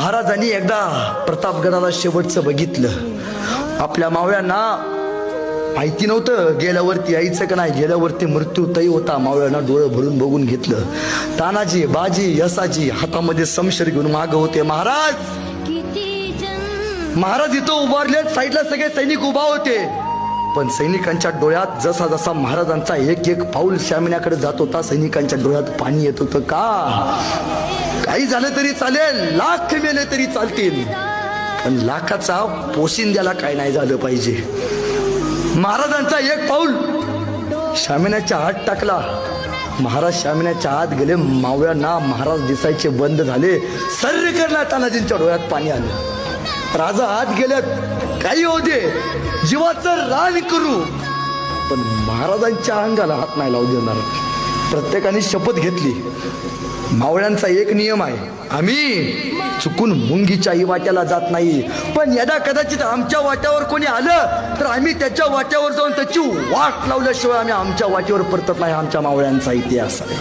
महाराजांनी एकदा प्रतापगडाला शेवटचं बघितलं. आपल्या मावळ्यांना माहिती नव्हतं गेल्यावरती यायचं का नाही, गेल्यावरती मृत्यू तय होता. मावळ्यांना डोळं भरून बघून घेतलं. तानाजी, बाजी, यसाजी हातामध्ये समशेर घेऊन मागं होते. महाराज इथं उभारले, साईडला सगळे सैनिक उभा होते. पण सैनिकांच्या डोळ्यात जसा जसा महाराजांचा एक एक पाऊल शामिण्याकडे जात होता, सैनिकांच्या डोळ्यात पाणी येत होतं. का? काही झालं तरी चालेल, लाख मेले तरी चालतील, पण लाखाचा पोशिंद्याला काय नाही झालं पाहिजे. महाराजांचा एक पाऊल शामिण्याच्या आत टाकला. महाराज शामिण्याच्या आत गेले. मावळ्यांना महाराज दिसायचे बंद झाले. सर्र करला, तानाजींच्या डोळ्यात पाणी आलं. राजा आत गेल्यात, काही होते, जीवाचं रान करू, पण महाराजांच्या अंगाला हात नाही लावू देणार. प्रत्येकाने शपथ घेतली. मावळ्यांचा एक नियम आहे, आम्ही चुकून मुंगीच्याही वाट्याला जात नाही, पण यदा कदाचित आमच्या वाट्यावर कोणी आलं तर आम्ही त्याच्या वाट्यावर जाऊन त्याची वाट लावल्याशिवाय आम्ही आमच्या वाटेवर परतत नाही. आमच्या मावळ्यांचा इतिहास आहे.